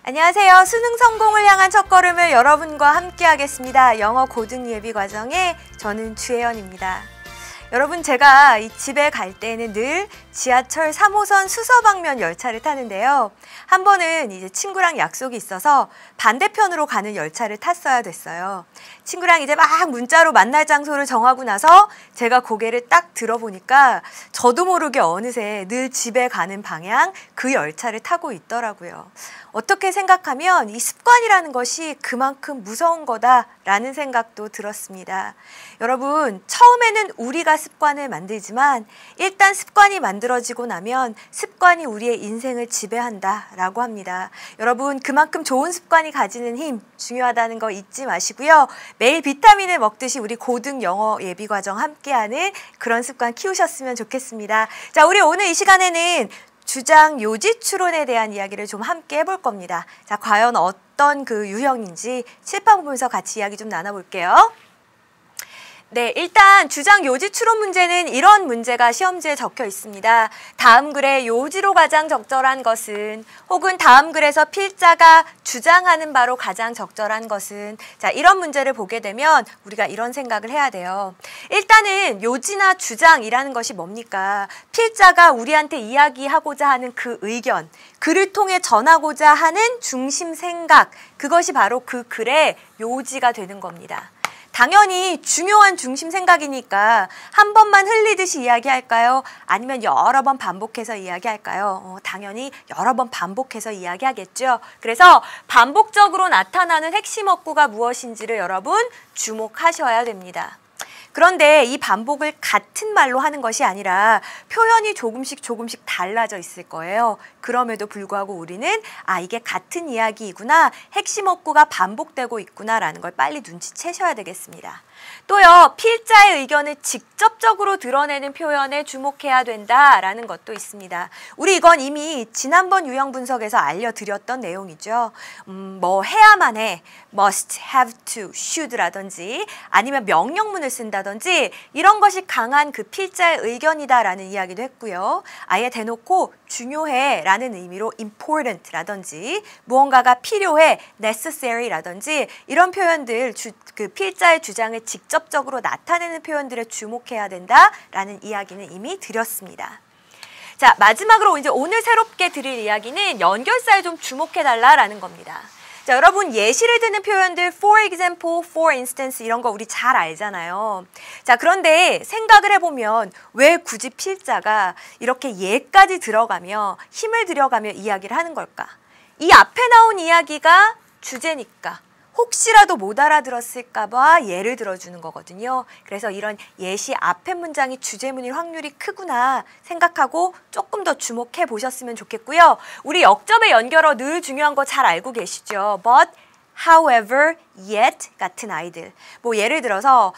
안녕하세요. 수능 성공을 향한 첫걸음을 여러분과 함께 하겠습니다. 영어 고등 예비 과정의 저는 주혜연입니다. 여러분, 제가 이 집에 갈 때는 늘 지하철 3호선 수서방면 열차를 타는데요. 한 번은 이제 친구랑 약속이 있어서 반대편으로 가는 열차를 탔어야 됐어요. 친구랑 이제 막 문자로 만날 장소를 정하고 나서 제가 고개를 딱 들어보니까 저도 모르게 어느새 늘 집에 가는 방향 그 열차를 타고 있더라고요. 어떻게 생각하면 이 습관이라는 것이 그만큼 무서운 거다라는 생각도 들었습니다. 여러분, 처음에는 우리가 습관을 만들지만 일단 습관이 만들어지고 나면 습관이 우리의 인생을 지배한다라고 합니다. 여러분, 그만큼 좋은 습관이 가지는 힘 중요하다는 거 잊지 마시고요. 매일 비타민을 먹듯이 우리 고등 영어 예비과정 함께하는 그런 습관 키우셨으면 좋겠습니다. 자, 우리 오늘 이 시간에는 주장 요지 추론에 대한 이야기를 좀 함께 해볼 겁니다. 자, 과연 어떤 그 유형인지 칠판 보면서 같이 이야기 좀 나눠볼게요. 네, 일단 주장 요지 추론 문제는 이런 문제가 시험지에 적혀 있습니다. 다음 글에 요지로 가장 적절한 것은, 혹은 다음 글에서 필자가 주장하는 바로 가장 적절한 것은, 자, 이런 문제를 보게 되면 우리가 이런 생각을 해야 돼요. 일단은 요지나 주장이라는 것이 뭡니까? 필자가 우리한테 이야기하고자 하는 그 의견, 글을 통해 전하고자 하는 중심 생각, 그것이 바로 그 글의 요지가 되는 겁니다. 당연히 중요한 중심 생각이니까 한 번만 흘리듯이 이야기할까요? 아니면 여러 번 반복해서 이야기할까요? 당연히 여러 번 반복해서 이야기하겠죠. 그래서 반복적으로 나타나는 핵심 어구가 무엇인지를 여러분 주목하셔야 됩니다. 그런데 이 반복을 같은 말로 하는 것이 아니라 표현이 조금씩 달라져 있을 거예요. 그럼에도 불구하고 우리는 이게 같은 이야기이구나, 핵심 어구가 반복되고 있구나라는 걸 빨리 눈치채셔야 되겠습니다. 또요, 필자의 의견을 직접적으로 드러내는 표현에 주목해야 된다라는 것도 있습니다. 우리 이건 이미 지난번 유형 분석에서 알려드렸던 내용이죠. 뭐 해야만 해, must, have to, should라든지 아니면 명령문을 쓴다든지 이런 것이 강한 그 필자의 의견이다라는 이야기도 했고요. 아예 대놓고 중요해 라는 의미로 important라든지 무언가가 필요해, necessary라든지 이런 표현들, 그 필자의 주장을 직접적으로 나타내는 표현들에 주목해야 된다라는 이야기는 이미 드렸습니다. 자, 마지막으로 이제 오늘 새롭게 드릴 이야기는 연결사에 좀 주목해달라라는 겁니다. 자, 여러분, 예시를 드는 표현들 for example, for instance 이런 거 우리 잘 알잖아요. 자, 그런데 생각을 해보면 왜 굳이 필자가 이렇게 예까지 들어가며 힘을 들여가며 이야기를 하는 걸까? 이 앞에 나온 이야기가 주제니까 혹시라도 못 알아들었을까 봐 예를 들어주는 거거든요. 그래서 이런 예시 앞에 문장이 주제문일 확률이 크구나 생각하고 조금 더 주목해 보셨으면 좋겠고요. 우리 역접의 연결어 늘 중요한 거 잘 알고 계시죠? But, however, yet 같은 아이들. 뭐 예를 들어서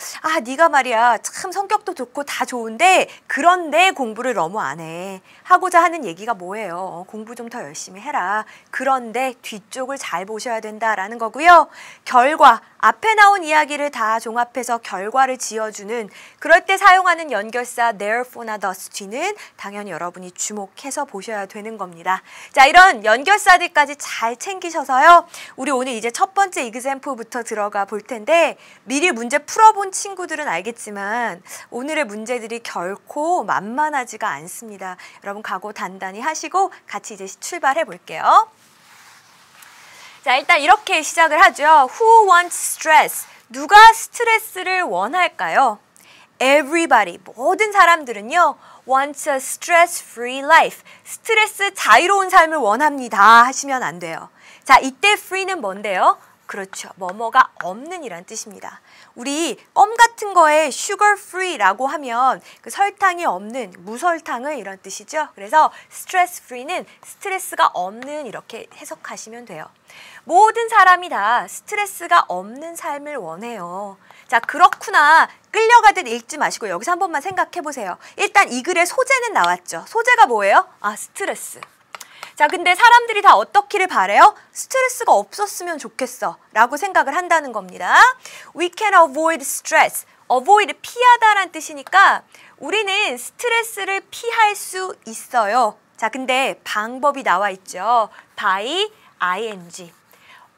네가 말이야 참 성격도 좋고 다 좋은데 그런데 공부를 너무 안 해. 하고자 하는 얘기가 뭐예요? 공부 좀 더 열심히 해라. 그런데 뒤쪽을 잘 보셔야 된다라는 거고요. 결과, 앞에 나온 이야기를 다 종합해서 결과를 지어주는 그럴 때 사용하는 연결사 therefore나 thus 뒤는 당연히 여러분이 주목해서 보셔야 되는 겁니다. 자, 이런 연결사들까지 잘 챙기셔서요. 우리 오늘 이제 첫 번째 example부터 들어가 볼 텐데 미리 문제 풀어본 친구들은 알겠지만 오늘의 문제들이 결코 만만하지가 않습니다. 여러분 각오 단단히 하시고 같이 이제 출발해 볼게요. 자, 일단 이렇게 시작을 하죠. Who wants stress? 누가 스트레스를 원할까요? Everybody, 모든 사람들은요. wants a stress-free life. 스트레스 자유로운 삶을 원합니다. 하시면 안 돼요. 자, 이때 free는 뭔데요? 그렇죠. 뭐뭐가 없는 이란 뜻입니다. 우리 껌 같은 거에 sugar free라고 하면 그 설탕이 없는 무설탕을 이런 뜻이죠. 그래서 stress free는 스트레스가 없는 이렇게 해석하시면 돼요. 모든 사람이 다 스트레스가 없는 삶을 원해요. 자, 그렇구나. 끌려가듯 읽지 마시고 여기서 한 번만 생각해 보세요. 일단 이 글의 소재는 나왔죠. 소재가 뭐예요? 스트레스. 자, 근데 사람들이 다 어떻기를 바래요? 스트레스가 없었으면 좋겠어 라고 생각을 한다는 겁니다. We can avoid stress. avoid, 피하다란 뜻이니까 우리는 스트레스를 피할 수 있어요. 자, 근데 방법이 나와 있죠. by ing.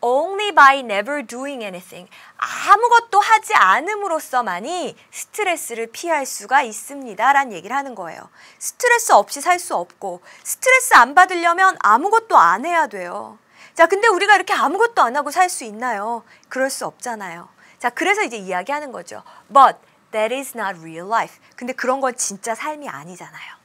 Only by never doing anything. 아무것도 하지 않음으로써만이 스트레스를 피할 수가 있습니다. 라는 얘기를 하는 거예요. 스트레스 없이 살 수 없고 스트레스 안 받으려면 아무것도 안 해야 돼요. 자, 근데 우리가 이렇게 아무것도 안 하고 살 수 있나요? 그럴 수 없잖아요. 자, 그래서 이제 이야기하는 거죠. But that is not real life. 근데 그런 건 진짜 삶이 아니잖아요.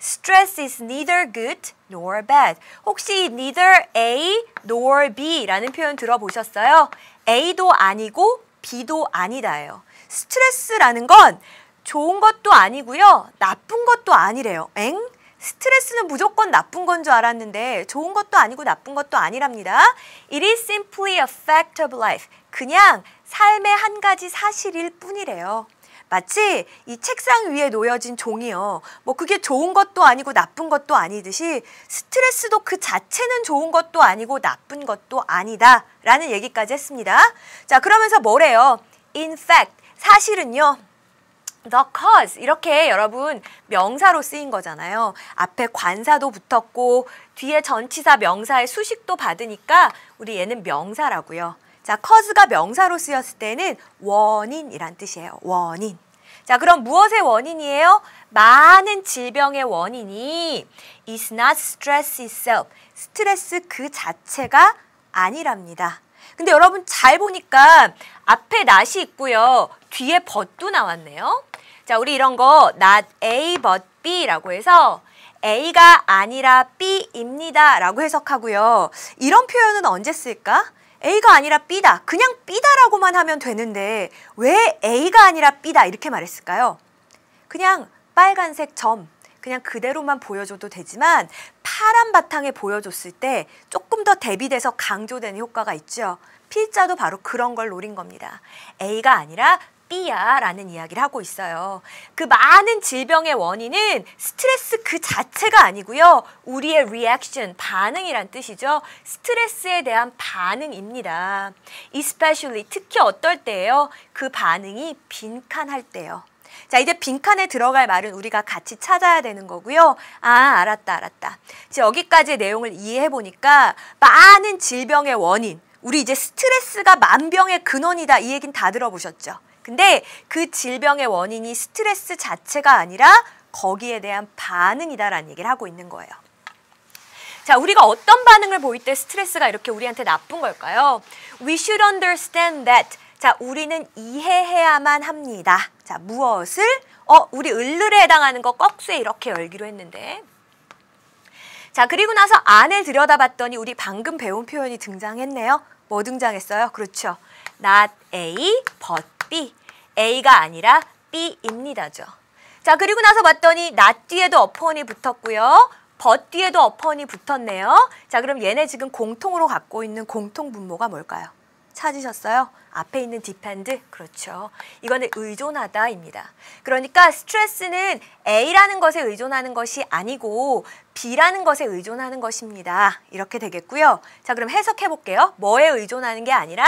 Stress is neither good nor bad. 혹시 neither A nor B라는 표현 들어보셨어요? A도 아니고 B도 아니다예요. 스트레스라는 건 좋은 것도 아니고요. 나쁜 것도 아니래요. 엥? 스트레스는 무조건 나쁜 건 줄 알았는데 좋은 것도 아니고 나쁜 것도 아니랍니다. It is simply a fact of life. 그냥 삶의 한 가지 사실일 뿐이래요. 마치 이 책상 위에 놓여진 종이요. 뭐 그게 좋은 것도 아니고 나쁜 것도 아니듯이 스트레스도 그 자체는 좋은 것도 아니고 나쁜 것도 아니다 라는 얘기까지 했습니다. 자, 그러면서 뭐래요? In fact, 사실은요. The cause 이렇게 여러분 명사로 쓰인 거잖아요. 앞에 관사도 붙었고 뒤에 전치사 명사의 수식도 받으니까 우리 얘는 명사라고요. 자, cause가 명사로 쓰였을 때는 원인이란 뜻이에요. 원인. 자, 그럼 무엇의 원인이에요? 많은 질병의 원인이 is not stress itself. 스트레스 그 자체가 아니랍니다. 근데 여러분 잘 보니까 앞에 not이 있고요. 뒤에 but도 나왔네요. 자, 우리 이런 거 not A but B라고 해서 A가 아니라 B입니다 라고 해석하고요. 이런 표현은 언제 쓸까? A가 아니라 B다. 그냥 B다라고만 하면 되는데 왜 A가 아니라 B다 이렇게 말했을까요? 그냥 빨간색 점, 그냥 그대로만 보여줘도 되지만 파란 바탕에 보여줬을 때 조금 더 대비돼서 강조되는 효과가 있죠. 필자도 바로 그런 걸 노린 겁니다. A가 아니라 B야 라는 이야기를 하고 있어요. 그 많은 질병의 원인은 스트레스 그 자체가 아니고요. 우리의 reaction, 반응이란 뜻이죠. 스트레스에 대한 반응입니다. Especially, 특히 어떨 때예요? 그 반응이 빈칸할 때요. 자, 이제 빈칸에 들어갈 말은 우리가 같이 찾아야 되는 거고요. 아, 알았다. 지금 여기까지의 내용을 이해해 보니까 많은 질병의 원인, 우리 이제 스트레스가 만병의 근원이다 이 얘기는 다 들어보셨죠? 근데 그 질병의 원인이 스트레스 자체가 아니라 거기에 대한 반응이다라는 얘기를 하고 있는 거예요. 자, 우리가 어떤 반응을 보일 때 스트레스가 이렇게 우리한테 나쁜 걸까요? We should understand that. 자, 우리는 이해해야만 합니다. 자, 무엇을? 우리 을을에 해당하는 거 꺽쇠 이렇게 열기로 했는데. 자, 그리고 나서 안을 들여다봤더니 우리 방금 배운 표현이 등장했네요. 뭐 등장했어요? 그렇죠. Not A, but B. A가 아니라 B입니다죠. 자, 그리고 나서 봤더니 not 뒤에도 upon이 붙었고요. but 뒤에도 upon이 붙었네요. 자, 그럼 얘네 지금 공통으로 갖고 있는 공통 분모가 뭘까요? 찾으셨어요? 앞에 있는 depend? 그렇죠. 이거는 의존하다입니다. 그러니까 스트레스는 A라는 것에 의존하는 것이 아니고 B라는 것에 의존하는 것입니다. 이렇게 되겠고요. 자, 그럼 해석해 볼게요. 뭐에 의존하는 게 아니라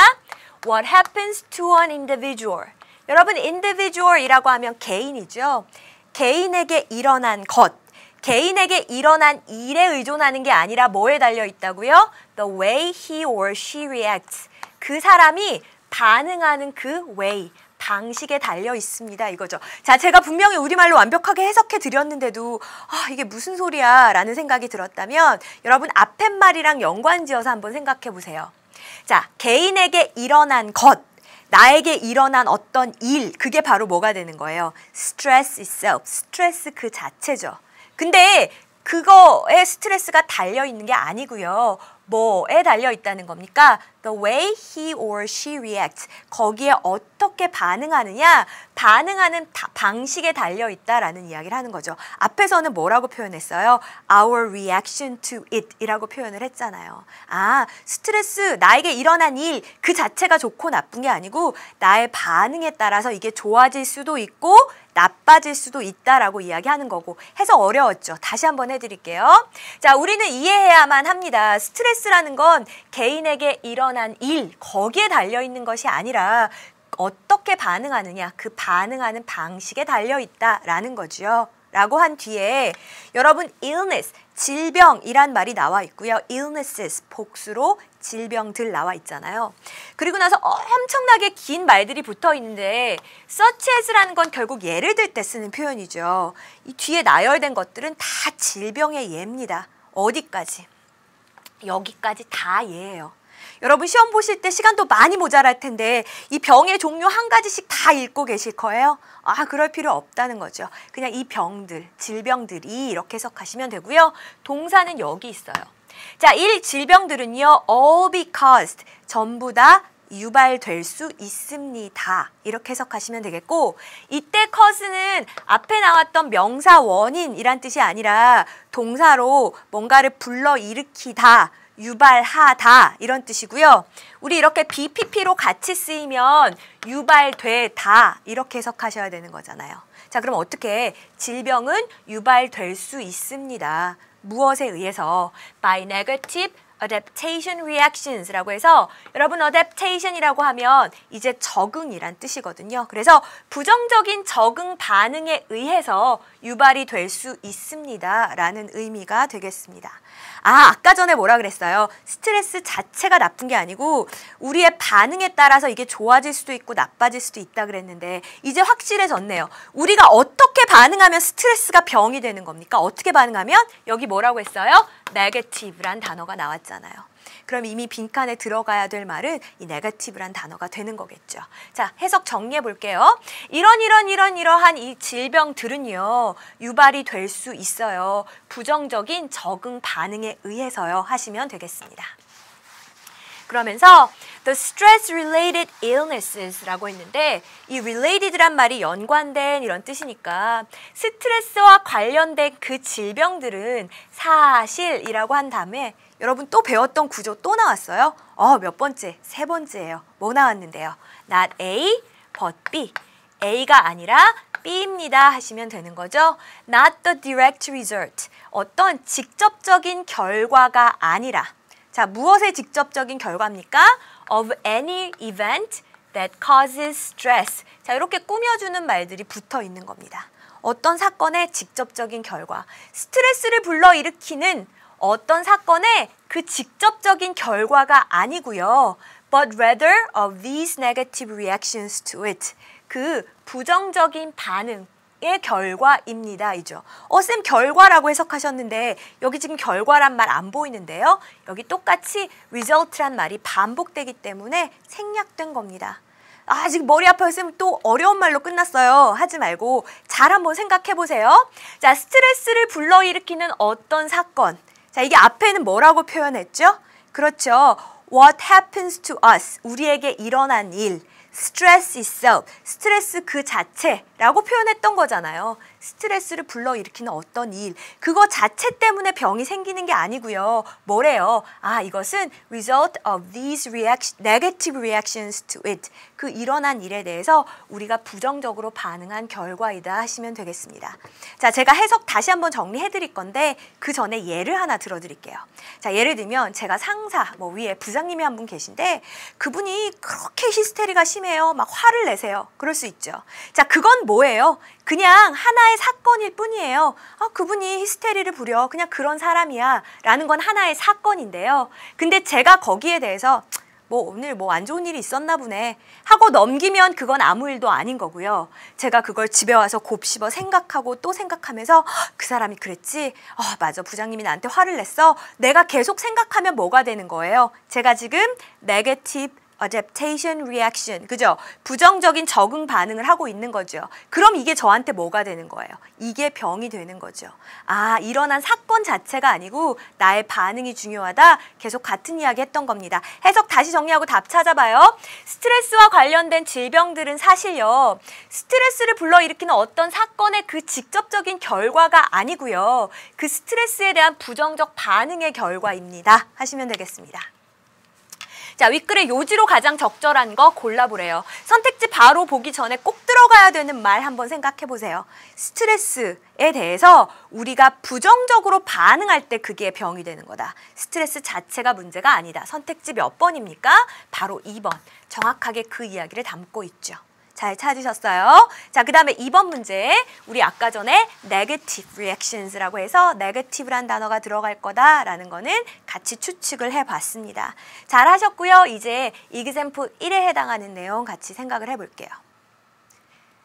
What happens to an individual? 여러분, individual이라고 하면 개인이죠. 개인에게 일어난 것, 개인에게 일어난 일에 의존하는 게 아니라 뭐에 달려 있다고요? The way he or she reacts. 그 사람이 반응하는 그 way, 방식에 달려 있습니다. 이거죠. 자, 제가 분명히 우리말로 완벽하게 해석해 드렸는데도 이게 무슨 소리야 라는 생각이 들었다면 여러분 앞에 말이랑 연관지어서 한번 생각해 보세요. 자, 개인에게 일어난 것, 나에게 일어난 어떤 일, 그게 바로 뭐가 되는 거예요? Stress itself, 스트레스 그 자체죠. 근데 그거에 스트레스가 달려있는 게 아니고요. 뭐에 달려있다는 겁니까? The way he or she reacts. 거기에 어떻게 반응하느냐, 반응하는 방식에 달려있다라는 이야기를 하는 거죠. 앞에서는 뭐라고 표현했어요? Our reaction to it 이라고 표현을 했잖아요. 아, 스트레스, 나에게 일어난 일, 그 자체가 좋고 나쁜 게 아니고 나의 반응에 따라서 이게 좋아질 수도 있고 나빠질 수도 있다라고 이야기하는 거고. 해서 어려웠죠. 다시 한번 해드릴게요. 자, 우리는 이해해야만 합니다. 스트레스라는 건 개인에게 일어난 일, 거기에 달려있는 것이 아니라 어떻게 반응하느냐, 그 반응하는 방식에 달려있다라는 거죠. 라고 한 뒤에 여러분 illness, 질병이란 말이 나와 있고요. illnesses, 복수로 질병들 나와 있잖아요. 그리고 나서 엄청나게 긴 말들이 붙어 있는데 such as라는 건 결국 예를 들 때 쓰는 표현이죠. 이 뒤에 나열된 것들은 다 질병의 예입니다. 어디까지? 여기까지 다 예예요. 여러분 시험 보실 때 시간도 많이 모자랄 텐데 이 병의 종류 한 가지씩 다 읽고 계실 거예요? 아, 그럴 필요 없다는 거죠. 그냥 이 병들, 질병들이 이렇게 해석하시면 되고요. 동사는 여기 있어요. 자, 이 질병들은요. all be caused, 전부 다 유발될 수 있습니다. 이렇게 해석하시면 되겠고 이때 cause는 앞에 나왔던 명사 원인이란 뜻이 아니라 동사로 뭔가를 불러일으키다, 유발하다 이런 뜻이고요. 우리 이렇게 BPP로 같이 쓰이면 유발되다 이렇게 해석하셔야 되는 거잖아요. 자, 그럼 어떻게? 질병은 유발될 수 있습니다. 무엇에 의해서? By negative adaptation reactions라고 해서 여러분 adaptation이라고 하면 이제 적응이란 뜻이거든요. 그래서 부정적인 적응 반응에 의해서 유발이 될 수 있습니다. 라는 의미가 되겠습니다. 아, 아까 전에 뭐라 그랬어요? 스트레스 자체가 나쁜 게 아니고 우리의 반응에 따라서 이게 좋아질 수도 있고 나빠질 수도 있다 그랬는데 이제 확실해졌네요. 우리가 어떻게 반응하면 스트레스가 병이 되는 겁니까? 어떻게 반응하면? 여기 뭐라고 했어요? negative란 단어가 나왔잖아요. 그럼 이미 빈칸에 들어가야 될 말은 이 negative란 단어가 되는 거겠죠. 자, 해석 정리해 볼게요. 이러한 이 질병들은요. 유발이 될 수 있어요. 부정적인 적응 반응에 의해서요. 하시면 되겠습니다. 그러면서 the stress-related illnesses라고 했는데 이 related란 말이 연관된 이런 뜻이니까 스트레스와 관련된 그 질병들은 사실이라고 한 다음에 여러분 또 배웠던 구조 또 나왔어요. 몇 번째? 세 번째예요. 뭐 나왔는데요? Not A, but B. A가 아니라 B입니다 하시면 되는 거죠. Not the direct result. 어떤 직접적인 결과가 아니라 자, 무엇의 직접적인 결과입니까? Of any event that causes stress. 자, 이렇게 꾸며주는 말들이 붙어 있는 겁니다. 어떤 사건의 직접적인 결과. 스트레스를 불러일으키는 어떤 사건의 그 직접적인 결과가 아니고요. But rather of these negative reactions to it. 그 부정적인 반응. 의 결과입니다. 이죠. 쌤 결과라고 해석하셨는데 여기 지금 결과란 말 안 보이는데요. 여기 똑같이 result란 말이 반복되기 때문에 생략된 겁니다. 아, 지금 머리 아파요. 쌤 또 어려운 말로 끝났어요. 하지 말고 잘 한번 생각해 보세요. 자, 스트레스를 불러일으키는 어떤 사건. 자, 이게 앞에는 뭐라고 표현했죠? 그렇죠. What happens to us. 우리에게 일어난 일. stress itself, 스트레스 그 자체라고 표현했던 거잖아요. 스트레스를 불러일으키는 어떤 일, 그거 자체 때문에 병이 생기는 게 아니고요. 뭐래요? 아, 이것은 result of these negative reactions to it. 그 일어난 일에 대해서 우리가 부정적으로 반응한 결과이다 하시면 되겠습니다. 자, 제가 해석 다시 한번 정리해 드릴 건데 그 전에 예를 하나 들어드릴게요. 자, 예를 들면 제가 상사, 위에 부장님이 한 분 계신데 그분이 그렇게 히스테리가 심해요. 막 화를 내세요. 그럴 수 있죠. 자, 그건 뭐예요? 그냥 하나의 사건일 뿐이에요. 그분이 히스테리를 부려. 그냥 그런 사람이야. 라는 건 하나의 사건인데요. 근데 제가 거기에 대해서 오늘 안 좋은 일이 있었나 보네 하고 넘기면 그건 아무 일도 아닌 거고요. 제가 그걸 집에 와서 곱씹어 생각하고 또 생각하면서 그 사람이 그랬지? 맞아. 부장님이 나한테 화를 냈어. 내가 계속 생각하면 뭐가 되는 거예요? 제가 지금 negative adaptation reaction, 그죠? 부정적인 적응 반응을 하고 있는 거죠. 그럼 이게 저한테 뭐가 되는 거예요? 이게 병이 되는 거죠. 아, 일어난 사건 자체가 아니고 나의 반응이 중요하다. 계속 같은 이야기 했던 겁니다. 해석 다시 정리하고 답 찾아봐요. 스트레스와 관련된 질병들은 사실요. 스트레스를 불러일으키는 어떤 사건의 그 직접적인 결과가 아니고요. 그 스트레스에 대한 부정적 반응의 결과입니다. 하시면 되겠습니다. 자, 윗글의 요지로 가장 적절한 거 골라보래요. 선택지 바로 보기 전에 꼭 들어가야 되는 말 한번 생각해 보세요. 스트레스에 대해서 우리가 부정적으로 반응할 때 그게 병이 되는 거다. 스트레스 자체가 문제가 아니다. 선택지 몇 번입니까? 바로 2번. 정확하게 그 이야기를 담고 있죠. 잘 찾으셨어요? 자, 그 다음에 2번 문제. 우리 아까 전에 negative reactions라고 해서 negative란 단어가 들어갈 거다라는 거는 같이 추측을 해봤습니다. 잘 하셨고요. 이제 example 1에 해당하는 내용 같이 생각을 해볼게요.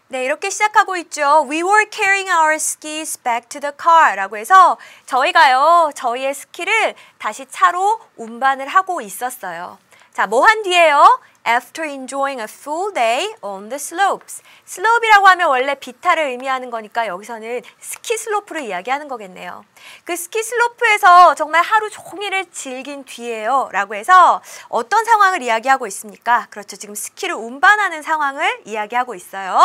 네, 이렇게 시작하고 있죠. We were carrying our skis back to the car 라고 해서 저희가요, 저희의 스키를 다시 차로 운반을 하고 있었어요. 자, 뭐 한 뒤에요? After enjoying a full day on the slopes. 슬로프이라고 하면 원래 비탈을 의미하는 거니까 여기서는 스키 슬로프를 이야기하는 거겠네요. 그 스키 슬로프에서 정말 하루 종일을 즐긴 뒤에요 라고 해서 어떤 상황을 이야기하고 있습니까? 그렇죠. 지금 스키를 운반하는 상황을 이야기하고 있어요.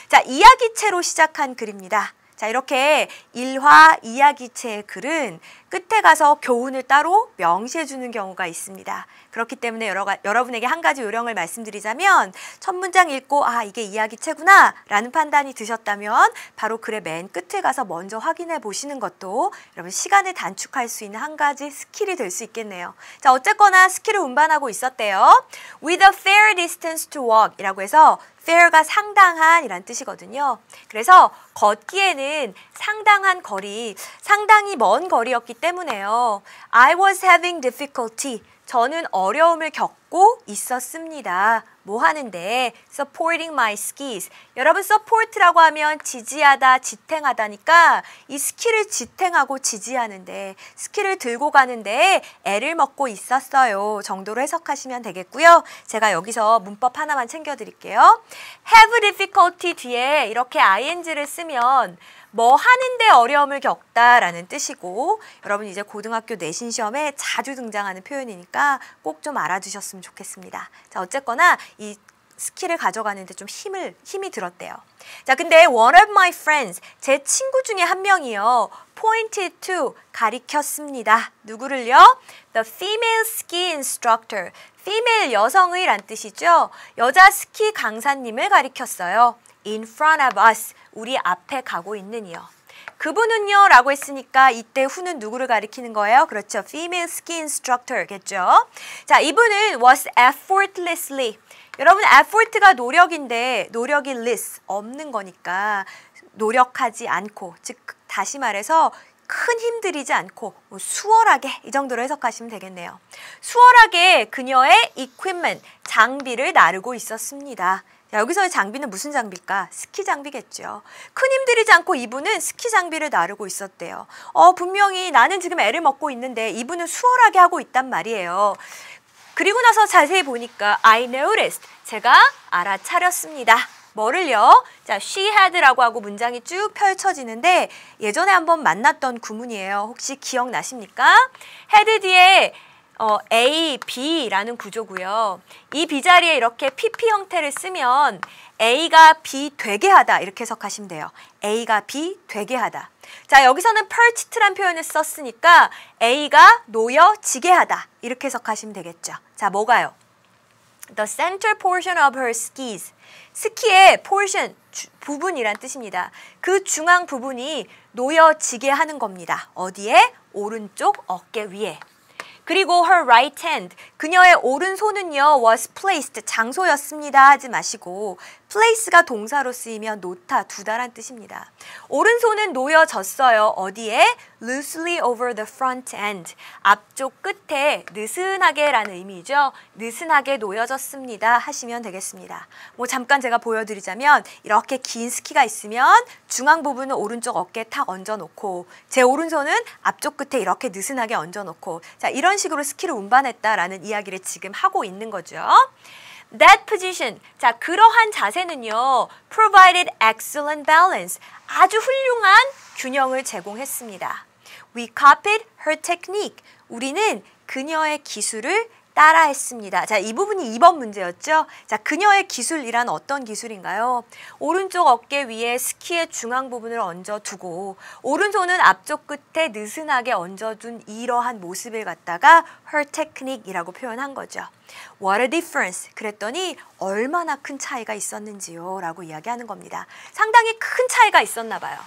자, 이야기체로 시작한 글입니다. 자, 이렇게 일화 이야기체의 글은 끝에 가서 교훈을 따로 명시해 주는 경우가 있습니다. 그렇기 때문에 여러분에게 한 가지 요령을 말씀드리자면 첫 문장 읽고 아, 이게 이야기체구나 라는 판단이 드셨다면 바로 글의 맨 끝에 가서 먼저 확인해 보시는 것도 여러분 시간을 단축할 수 있는 한 가지 스킬이 될 수 있겠네요. 자, 어쨌거나 스키를 운반하고 있었대요. With a fair distance to walk 이라고 해서 fair가 상당한 이란 뜻이거든요. 그래서 걷기에는 상당한 거리, 상당히 먼 거리였기 때문에요. I was having difficulty. 저는 어려움을 겪고 있었습니다. 뭐 하는데? Supporting my skis. 여러분, support라고 하면 지지하다, 지탱하다니까 이 스키를 지탱하고 지지하는데, 스키를 들고 가는데 애를 먹고 있었어요 정도로 해석하시면 되겠고요. 제가 여기서 문법 하나만 챙겨드릴게요. have difficulty 뒤에 이렇게 ing를 쓰면 뭐 하는데 어려움을 겪다라는 뜻이고 여러분 이제 고등학교 내신 시험에 자주 등장하는 표현이니까 꼭 좀 알아두셨으면 좋겠습니다. 자, 어쨌거나 이 스키를 가져가는데 좀 힘이 들었대요. 자, 근데 one of my friends, 제 친구 중에 한 명이요. pointed to, 가리켰습니다. 누구를요? The female ski instructor, female 여성의 란 뜻이죠. 여자 스키 강사님을 가리켰어요. In front of us, 우리 앞에 가고 있는 이요. 그분은요 라고 했으니까 이때 who는 누구를 가리키는 거예요? 그렇죠. female ski instructor겠죠. 자, 이분은 was effortlessly. 여러분 effort가 노력인데 노력이 less, 없는 거니까 노력하지 않고, 즉 다시 말해서 큰 힘 들이지 않고 수월하게 이 정도로 해석하시면 되겠네요. 수월하게 그녀의 equipment, 장비를 나르고 있었습니다. 자, 여기서의 장비는 무슨 장비일까? 스키 장비겠죠. 큰 힘 들이지 않고 이분은 스키 장비를 나르고 있었대요. 분명히 나는 지금 애를 먹고 있는데 이분은 수월하게 하고 있단 말이에요. 그리고 나서 자세히 보니까 I noticed, 제가 알아차렸습니다. 뭐를요? 자, she had라고 하고 문장이 쭉 펼쳐지는데 예전에 한번 만났던 구문이에요. 혹시 기억나십니까? had 뒤에 A, B라는 구조고요. 이 B 자리에 이렇게 PP 형태를 쓰면 A가 B 되게 하다 이렇게 해석하시면 돼요. A가 B 되게 하다. 자, 여기서는 perched란 표현을 썼으니까 A가 놓여지게 하다 이렇게 해석하시면 되겠죠. 자, 뭐가요? The center portion of her skis. 스키의 portion, 부분이란 뜻입니다. 그 중앙 부분이 놓여지게 하는 겁니다. 어디에? 오른쪽 어깨 위에. 그리고 her right hand, 그녀의 오른손은요 was placed, 장소였습니다 하지 마시고 place가 동사로 쓰이면 놓다, 두다란 뜻입니다. 오른손은 놓여졌어요. 어디에? loosely over the front end, 앞쪽 끝에 느슨하게 라는 의미죠. 느슨하게 놓여졌습니다 하시면 되겠습니다. 뭐 잠깐 제가 보여드리자면 이렇게 긴 스키가 있으면 중앙 부분은 오른쪽 어깨에 탁 얹어놓고 제 오른손은 앞쪽 끝에 이렇게 느슨하게 얹어놓고, 자, 이런 식으로 스키를 운반했다라는 이야기를 지금 하고 있는 거죠. That position, 자, 그러한 자세는요 provided excellent balance, 아주 훌륭한 균형을 제공했습니다. We copied her technique, 우리는 그녀의 기술을 따라했습니다. 자, 이 부분이 2번 문제였죠. 자, 그녀의 기술이란 어떤 기술인가요? 오른쪽 어깨 위에 스키의 중앙 부분을 얹어두고 오른손은 앞쪽 끝에 느슨하게 얹어둔 이러한 모습을 갖다가 her technique이라고 표현한 거죠. What a difference. 그랬더니 얼마나 큰 차이가 있었는지요 라고 이야기하는 겁니다. 상당히 큰 차이가 있었나 봐요.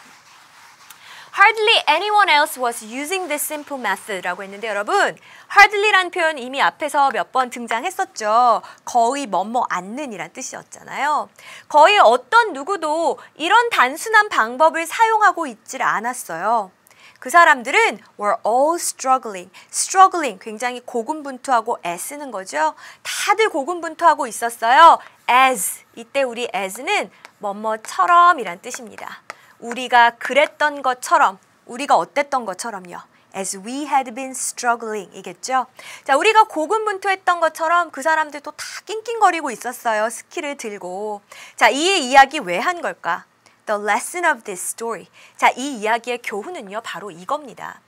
Hardly anyone else was using this simple method라고 했는데 여러분 hardly란 표현 이미 앞에서 몇 번 등장했었죠. 거의 뭐뭐 않는이란 뜻이었잖아요. 거의 어떤 누구도 이런 단순한 방법을 사용하고 있질 않았어요. 그 사람들은 were all struggling. struggling 굉장히 고군분투하고 애쓰는 거죠. 다들 고군분투하고 있었어요. as 이때 우리 as는 뭐뭐처럼 이란 뜻입니다. 우리가 그랬던 것처럼, 우리가 어땠던 것처럼요. As we had been struggling 이겠죠. 자, 우리가 고군분투했던 것처럼 그 사람들도 다 낑낑거리고 있었어요. 스키를 들고. 자, 이 이야기 왜 한 걸까? The lesson of this story. 자, 이 이야기의 교훈은요, 바로 이겁니다.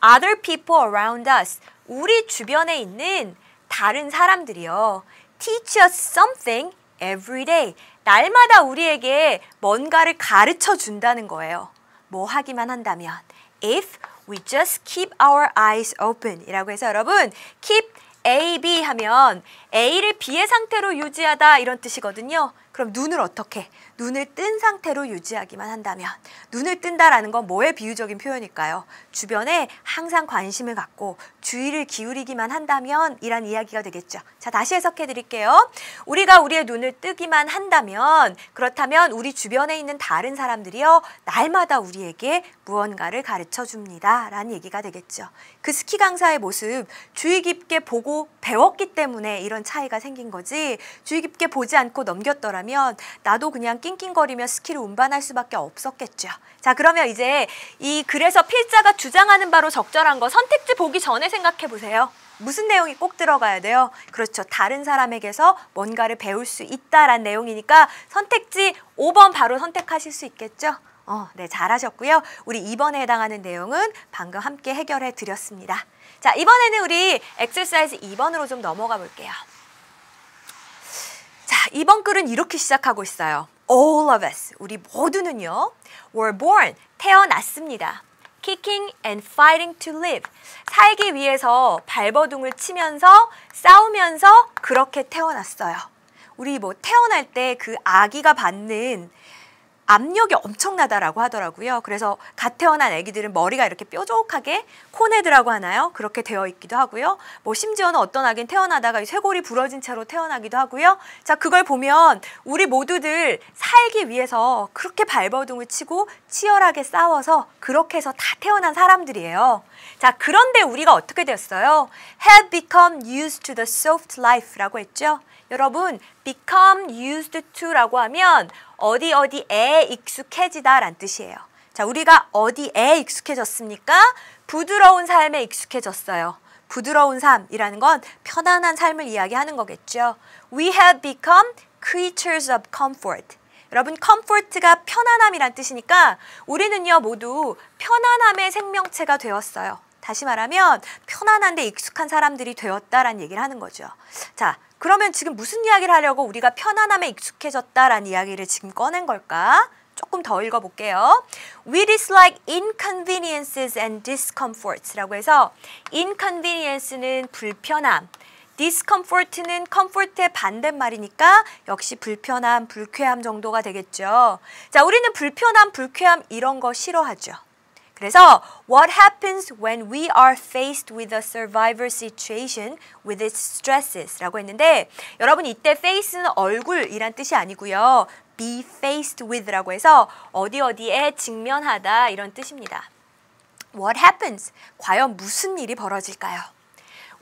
Other people around us. 우리 주변에 있는 다른 사람들이요. Teach us something every day. 날마다 우리에게 뭔가를 가르쳐 준다는 거예요. 뭐 하기만 한다면. If we just keep our eyes open 이라고 해서 여러분 keep A, B 하면 A를 B의 상태로 유지하다 이런 뜻이거든요. 그럼 눈을 어떻게? 눈을 뜬 상태로 유지하기만 한다면 눈을 뜬다라는 건 뭐의 비유적인 표현일까요? 주변에 항상 관심을 갖고 주의를 기울이기만 한다면 이란 이야기가 되겠죠. 자, 다시 해석해 드릴게요. 우리가 우리의 눈을 뜨기만 한다면 그렇다면 우리 주변에 있는 다른 사람들이요. 날마다 우리에게 무언가를 가르쳐 줍니다. 라는 얘기가 되겠죠. 그 스키 강사의 모습 주의 깊게 보고 배웠기 때문에 이런 차이가 생긴 거지 주의 깊게 보지 않고 넘겼더라면 나도 그냥 낑낑거리며 스키를 운반할 수밖에 없었겠죠. 자, 그러면 이제 이 글에서 필자가 주장하는 바로 적절한 거 선택지 보기 전에 생각해 보세요. 무슨 내용이 꼭 들어가야 돼요? 그렇죠. 다른 사람에게서 뭔가를 배울 수 있다라는 내용이니까 선택지 5번 바로 선택하실 수 있겠죠? 네, 잘하셨고요. 우리 2번에 해당하는 내용은 방금 함께 해결해 드렸습니다. 자, 이번에는 우리 엑서사이즈 2번으로 좀 넘어가 볼게요. 자, 이번 글은 이렇게 시작하고 있어요. All of us, 우리 모두는요, were born, 태어났습니다. Kicking and fighting to live, 살기 위해서 발버둥을 치면서 싸우면서 그렇게 태어났어요. 우리 뭐 태어날 때 그 아기가 받는 압력이 엄청나다라고 하더라고요. 그래서 갓 태어난 아기들은 머리가 이렇게 뾰족하게 코네드라고 하나요? 그렇게 되어 있기도 하고요. 뭐 심지어는 어떤 아기는 태어나다가 쇄골이 부러진 채로 태어나기도 하고요. 자, 그걸 보면 우리 모두들 살기 위해서 그렇게 발버둥을 치고 치열하게 싸워서 그렇게 해서 다 태어난 사람들이에요. 자, 그런데 우리가 어떻게 되었어요? Have become used to the soft life라고 했죠. 여러분, become used to라고 하면 어디에 익숙해지다 라는 뜻이에요. 자, 우리가 어디에 익숙해졌습니까? 부드러운 삶에 익숙해졌어요. 부드러운 삶이라는 건 편안한 삶을 이야기하는 거겠죠. We have become creatures of comfort. 여러분, comfort가 편안함이란 뜻이니까 우리는요, 모두 편안함의 생명체가 되었어요. 다시 말하면 편안한데 익숙한 사람들이 되었다라는 얘기를 하는 거죠. 자, 그러면 지금 무슨 이야기를 하려고 우리가 편안함에 익숙해졌다라는 이야기를 지금 꺼낸 걸까? 조금 더 읽어볼게요. We dislike inconveniences and discomforts라고 해서 inconvenience는 불편함, discomfort는 comfort의 반대말이니까 역시 불편함, 불쾌함 정도가 되겠죠. 자, 우리는 불편함, 불쾌함 이런 거 싫어하죠. 그래서 what happens when we are faced with a survivor situation with its stresses 라고 했는데 여러분 이때 face는 얼굴이란 뜻이 아니고요. be faced with라고 해서 어디에 직면하다 이런 뜻입니다. What happens? 과연 무슨 일이 벌어질까요?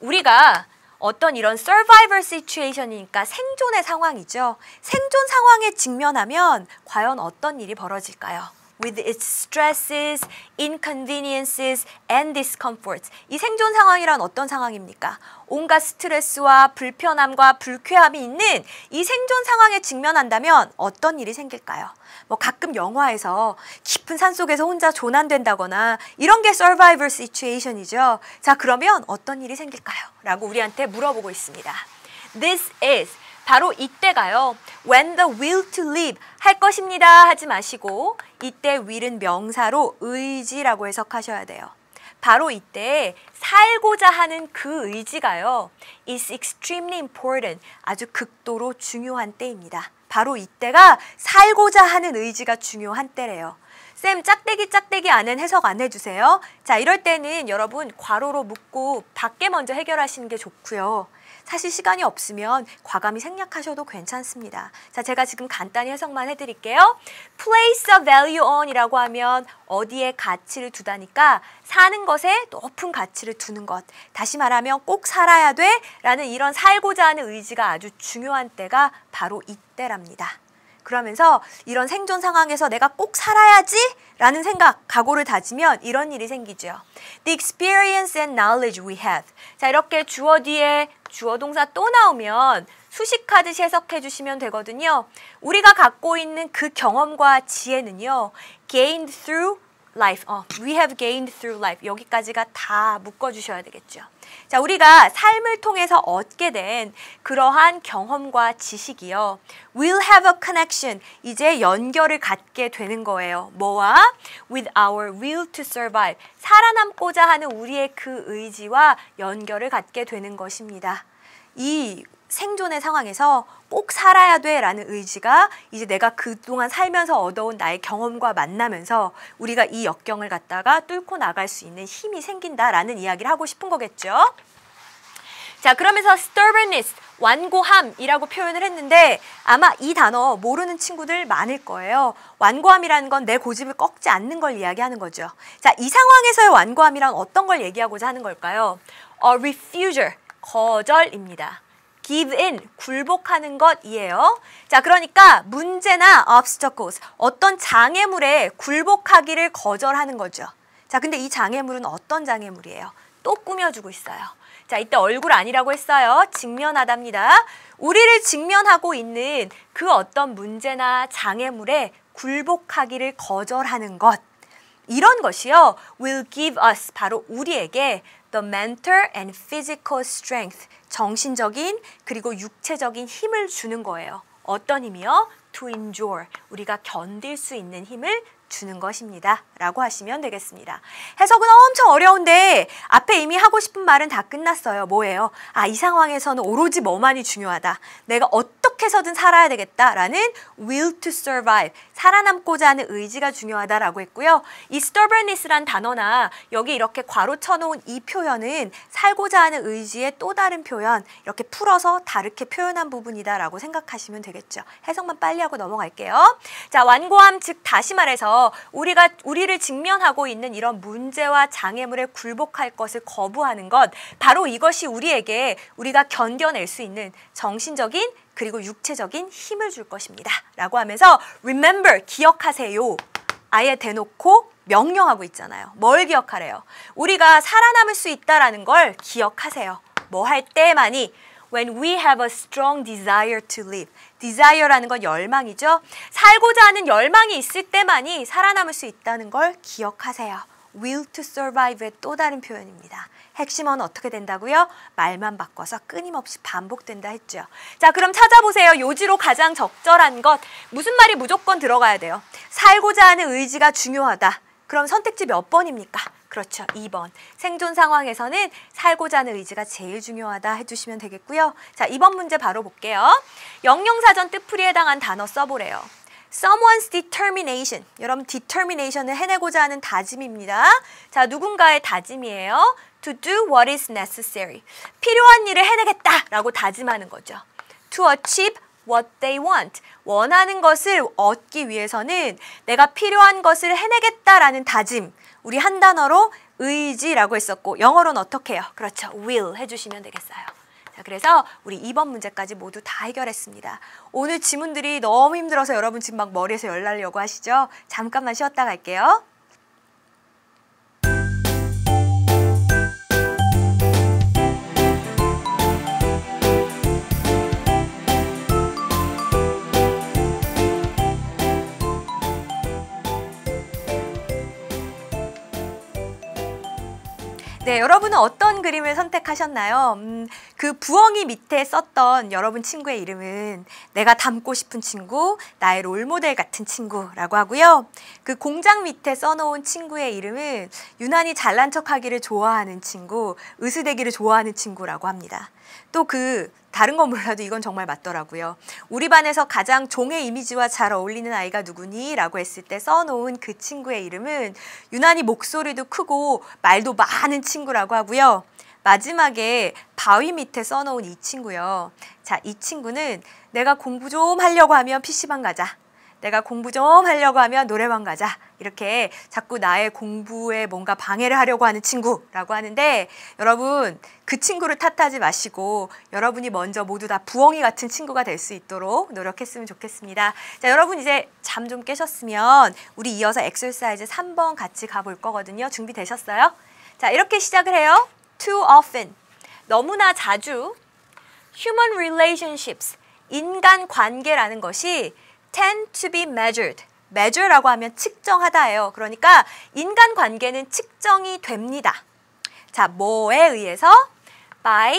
우리가 어떤 이런 survivor situation이니까 생존의 상황이죠. 생존 상황에 직면하면 과연 어떤 일이 벌어질까요? With its stresses, inconveniences, and discomforts. 이 생존 상황이란 어떤 상황입니까? 온갖 스트레스와 불편함과 불쾌함이 있는 이 생존 상황에 직면한다면 어떤 일이 생길까요? 뭐 가끔 영화에서 깊은 산속에서 혼자 조난된다거나 이런 게 survivor situation이죠. 자, 그러면 어떤 일이 생길까요? 라고 우리한테 물어보고 있습니다. This is 바로 이때가요. When the will to live 할 것입니다 하지 마시고 이때 will은 명사로 의지라고 해석하셔야 돼요. 바로 이때 살고자 하는 그 의지가요. is extremely important. 아주 극도로 중요한 때입니다. 바로 이때가 살고자 하는 의지가 중요한 때래요. 쌤 짝대기 안엔 해석 안 해주세요. 자, 이럴 때는 여러분 괄호로 묶고 밖에 먼저 해결하시는 게 좋고요. 사실 시간이 없으면 과감히 생략하셔도 괜찮습니다. 자, 제가 지금 간단히 해석만 해드릴게요. Place a value on 이라고 하면 어디에 가치를 두다니까 사는 것에 높은 가치를 두는 것. 다시 말하면 꼭 살아야 돼 라는 이런 살고자 하는 의지가 아주 중요한 때가 바로 이때랍니다. 그러면서 이런 생존 상황에서 내가 꼭 살아야지 라는 생각, 각오를 다지면 이런 일이 생기죠. The experience and knowledge we have. 자, 이렇게 주어 뒤에 주어 동사 또 나오면 수식하듯이 해석해 주시면 되거든요. 우리가 갖고 있는 그 경험과 지혜는요. gained through life. We have gained through life. 여기까지가 다 묶어주셔야 되겠죠. 자, 우리가 삶을 통해서 얻게 된 그러한 경험과 지식이요. We'll have a connection. 이제 연결을 갖게 되는 거예요. 뭐와? With our will to survive. 살아남고자 하는 우리의 그 의지와 연결을 갖게 되는 것입니다. 이 생존의 상황에서 꼭 살아야 돼 라는 의지가 이제 내가 그동안 살면서 얻어온 나의 경험과 만나면서 우리가 이 역경을 갖다가 뚫고 나갈 수 있는 힘이 생긴다라는 이야기를 하고 싶은 거겠죠. 자, 그러면서 stubbornness, 완고함이라고 표현을 했는데 아마 이 단어 모르는 친구들 많을 거예요. 완고함이라는 건 내 고집을 꺾지 않는 걸 이야기하는 거죠. 자, 이 상황에서의 완고함이란 어떤 걸 얘기하고자 하는 걸까요? refusal, 거절입니다. give in, 굴복하는 것이에요. 자, 그러니까 문제나 obstacles, 어떤 장애물에 굴복하기를 거절하는 거죠. 자, 근데 이 장애물은 어떤 장애물이에요? 또 꾸며주고 있어요. 자, 이때 얼굴 아니라고 했어요. 직면하답니다. 우리를 직면하고 있는 그 어떤 문제나 장애물에 굴복하기를 거절하는 것. 이런 것이요. will give us, 바로 우리에게 the mental and physical strength, 정신적인 그리고 육체적인 힘을 주는 거예요. 어떤 힘이요? to endure, 우리가 견딜 수 있는 힘을 주는 것입니다. 라고 하시면 되겠습니다. 해석은 엄청 어려운데 앞에 이미 하고 싶은 말은 다 끝났어요. 뭐예요? 아, 이 상황에서는 오로지 뭐만이 중요하다. 내가 어떻게 해서든 살아야 되겠다라는 will to survive, 살아남고자 하는 의지가 중요하다라고 했고요. 이 stubbornness란 단어나 여기 이렇게 괄호 쳐놓은 이 표현은 살고자 하는 의지의 또 다른 표현, 이렇게 풀어서 다르게 표현한 부분이다라고 생각하시면 되겠죠. 해석만 빨리 하고 넘어갈게요. 자, 완고함, 즉 다시 말해서 우리를 직면하고 있는 이런 문제와 장애물에 굴복할 것을 거부하는 것, 바로 이것이 우리가 견뎌낼 수 있는 정신적인 그리고 육체적인 힘을 줄 것입니다. 라고 하면서 remember, 기억하세요. 아예 대놓고 명령하고 있잖아요. 뭘 기억하래요? 우리가 살아남을 수 있다라는 걸 기억하세요. 뭐 할 때만이 when we have a strong desire to live. desire라는 건 열망이죠. 살고자 하는 열망이 있을 때만이 살아남을 수 있다는 걸 기억하세요. will to survive의 또 다른 표현입니다. 핵심어는 어떻게 된다고요? 말만 바꿔서 끊임없이 반복된다 했죠. 자, 그럼 찾아보세요. 요지로 가장 적절한 것. 무슨 말이 무조건 들어가야 돼요? 살고자 하는 의지가 중요하다. 그럼 선택지 몇 번입니까? 그렇죠. 2번. 생존 상황에서는 살고자 하는 의지가 제일 중요하다 해주시면 되겠고요. 자, 2번 문제 바로 볼게요. 영영사전 뜻풀이에 해당한 단어 써보래요. Someone's determination. 여러분, determination을 해내고자 하는 다짐입니다. 자, 누군가의 다짐이에요. To do what is necessary. 필요한 일을 해내겠다라고 다짐하는 거죠. To achieve what they want. 원하는 것을 얻기 위해서는 내가 필요한 것을 해내겠다라는 다짐. 우리 한 단어로 의지라고 했었고 영어로는 어떻게 해요? 그렇죠. will 해주시면 되겠어요. 자, 그래서 우리 2번 문제까지 모두 다 해결했습니다. 오늘 지문들이 너무 힘들어서 여러분 지금 막 머리에서 열 나려고 하시죠? 잠깐만 쉬었다 갈게요. 네, 여러분은 어떤 그림을 선택하셨나요? 그 부엉이 밑에 썼던 여러분 친구의 이름은 내가 닮고 싶은 친구, 나의 롤모델 같은 친구라고 하고요. 그 공장 밑에 써놓은 친구의 이름은 유난히 잘난 척하기를 좋아하는 친구, 으스대기를 좋아하는 친구라고 합니다. 또 그 다른 건 몰라도 이건 정말 맞더라고요. 우리 반에서 가장 종의 이미지와 잘 어울리는 아이가 누구니? 라고 했을 때 써놓은 그 친구의 이름은 유난히 목소리도 크고 말도 많은 친구라고 하고요. 마지막에 바위 밑에 써놓은 이 친구요. 자, 이 친구는 내가 공부 좀 하려고 하면 PC방 가자. 내가 공부 좀 하려고 하면 노래방 가자. 이렇게 자꾸 나의 공부에 뭔가 방해를 하려고 하는 친구라고 하는데 여러분 그 친구를 탓하지 마시고 여러분이 먼저 모두 다 부엉이 같은 친구가 될 수 있도록 노력했으면 좋겠습니다. 자, 여러분 이제 잠 좀 깨셨으면 우리 이어서 엑서사이즈 3번 같이 가볼 거거든요. 준비되셨어요? 자, 이렇게 시작을 해요. Too often, 너무나 자주. Human relationships, 인간 관계라는 것이 tend to be measured. measure라고 하면 측정하다예요. 그러니까 인간 관계는 측정이 됩니다. 자, 뭐에 의해서? by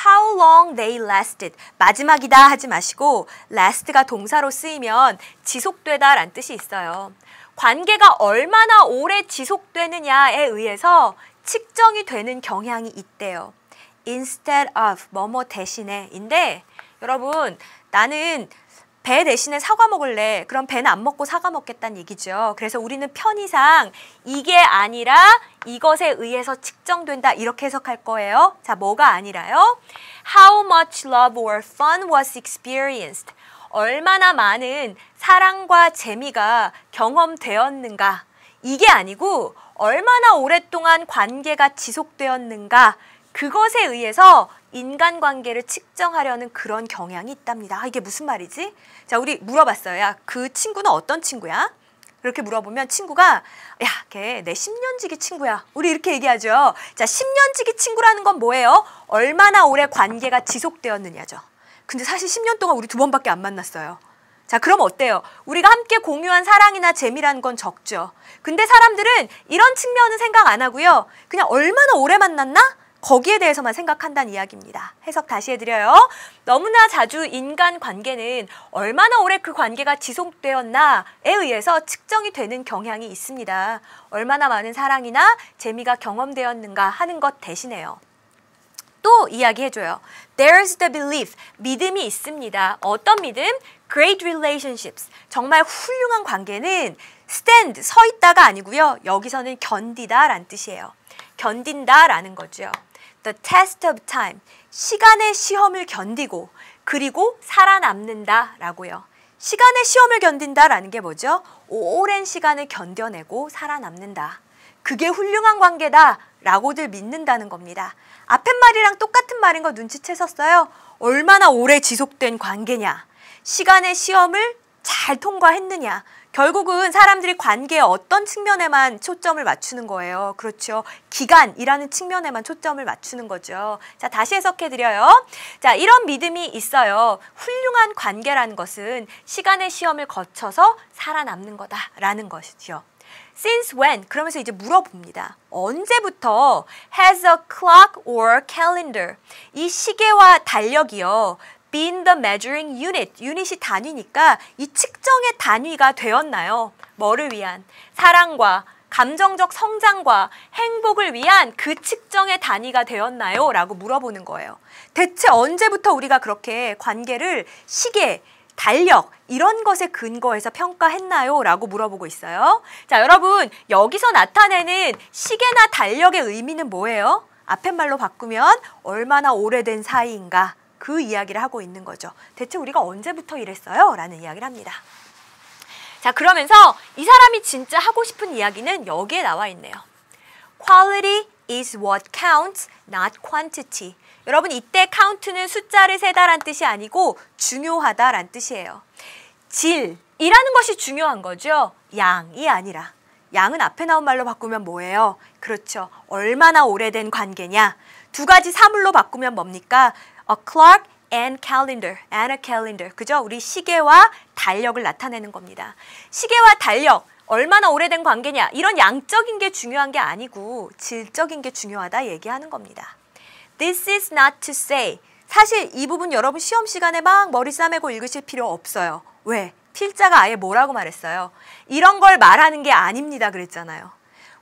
how long they lasted. 마지막이다 하지 마시고 last가 동사로 쓰이면 지속되다 라는 뜻이 있어요. 관계가 얼마나 오래 지속되느냐에 의해서 측정이 되는 경향이 있대요. instead of, 뭐뭐 대신에 인데 여러분 나는 배 대신에 사과 먹을래. 그럼 배는 안 먹고 사과 먹겠다는 얘기죠. 그래서 우리는 편의상 이게 아니라 이것에 의해서 측정된다 이렇게 해석할 거예요. 자, 뭐가 아니라요? How much love or fun was experienced. 얼마나 많은 사랑과 재미가 경험되었는가. 이게 아니고 얼마나 오랫동안 관계가 지속되었는가. 그것에 의해서 인간관계를 측정하려는 그런 경향이 있답니다. 아, 이게 무슨 말이지? 자, 우리 물어봤어요. 야, 그 친구는 어떤 친구야? 이렇게 물어보면 친구가 야, 걔 내 10년지기 친구야. 우리 이렇게 얘기하죠. 자, 10년지기 친구라는 건 뭐예요? 얼마나 오래 관계가 지속되었느냐죠. 근데 사실 10년 동안 우리 2번밖에 안 만났어요. 자, 그럼 어때요? 우리가 함께 공유한 사랑이나 재미라는 건 적죠. 근데 사람들은 이런 측면은 생각 안 하고요. 그냥 얼마나 오래 만났나? 거기에 대해서만 생각한다는 이야기입니다. 해석 다시 해드려요. 너무나 자주 인간 관계는 얼마나 오래 그 관계가 지속되었나에 의해서 측정이 되는 경향이 있습니다. 얼마나 많은 사랑이나 재미가 경험되었는가 하는 것 대신에요. 또 이야기해줘요. There's the belief, 믿음이 있습니다. 어떤 믿음? Great relationships, 정말 훌륭한 관계는 stand, 서 있다가 아니고요. 여기서는 견디다 라는 뜻이에요. 견딘다 라는 거죠. The test of time, 시간의 시험을 견디고 그리고 살아남는다 라고요. 시간의 시험을 견딘다라는 게 뭐죠? 오랜 시간을 견뎌내고 살아남는다. 그게 훌륭한 관계다 라고들 믿는다는 겁니다. 앞에 말이랑 똑같은 말인 거 눈치채셨어요? 얼마나 오래 지속된 관계냐, 시간의 시험을 잘 통과했느냐. 결국은 사람들이 관계의 어떤 측면에만 초점을 맞추는 거예요. 그렇죠. 기간이라는 측면에만 초점을 맞추는 거죠. 자, 다시 해석해드려요. 자, 이런 믿음이 있어요. 훌륭한 관계라는 것은 시간의 시험을 거쳐서 살아남는 거다라는 것이죠. Since when? 그러면서 이제 물어봅니다. 언제부터 has a clock or calendar? 이 시계와 달력이요. been the measuring unit. 유닛이 단위니까 이 측정의 단위가 되었나요? 뭐를 위한? 사랑과 감정적 성장과 행복을 위한 그 측정의 단위가 되었나요? 라고 물어보는 거예요. 대체 언제부터 우리가 그렇게 관계를 시계, 달력 이런 것에 근거해서 평가했나요? 라고 물어보고 있어요. 자, 여러분 여기서 나타내는 시계나 달력의 의미는 뭐예요? 앞에 말로 바꾸면 얼마나 오래된 사이인가 그 이야기를 하고 있는 거죠. 대체 우리가 언제부터 이랬어요? 라는 이야기를 합니다. 자, 그러면서 이 사람이 진짜 하고 싶은 이야기는 여기에 나와 있네요. Quality is what counts, not quantity. 여러분 이때 count는 숫자를 세다란 뜻이 아니고 중요하다란 뜻이에요. 질이라는 것이 중요한 거죠. 양이 아니라. 양은 앞에 나온 말로 바꾸면 뭐예요? 그렇죠. 얼마나 오래된 관계냐. 두 가지 사물로 바꾸면 뭡니까? A clock and calendar, and a calendar. 그죠? 우리 시계와 달력을 나타내는 겁니다. 시계와 달력, 얼마나 오래된 관계냐. 이런 양적인 게 중요한 게 아니고 질적인 게 중요하다 얘기하는 겁니다. This is not to say. 사실 이 부분 여러분 시험 시간에 막 머리 싸매고 읽으실 필요 없어요. 왜? 필자가 아예 뭐라고 말했어요? 이런 걸 말하는 게 아닙니다 그랬잖아요.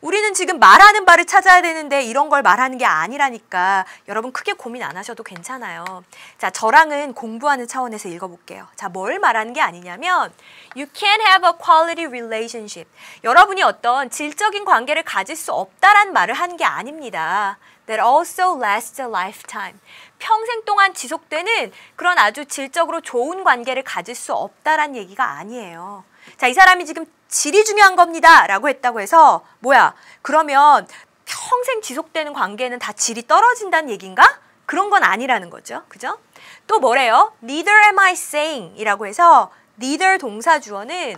우리는 지금 말하는 바를 찾아야 되는데 이런 걸 말하는 게 아니라니까 여러분 크게 고민 안 하셔도 괜찮아요. 자, 저랑은 공부하는 차원에서 읽어볼게요. 자, 뭘 말하는 게 아니냐면 You can't have a quality relationship. 여러분이 어떤 질적인 관계를 가질 수 없다라는 말을 하는 게 아닙니다. That also lasts a lifetime. 평생 동안 지속되는 그런 아주 질적으로 좋은 관계를 가질 수 없다라는 얘기가 아니에요. 자, 이 사람이 지금 질이 중요한 겁니다 라고 했다고 해서 뭐야? 그러면 평생 지속되는 관계는 다 질이 떨어진다는 얘기인가? 그런 건 아니라는 거죠. 그죠? 또 뭐래요? Neither am I saying 이라고 해서 neither 동사 주어는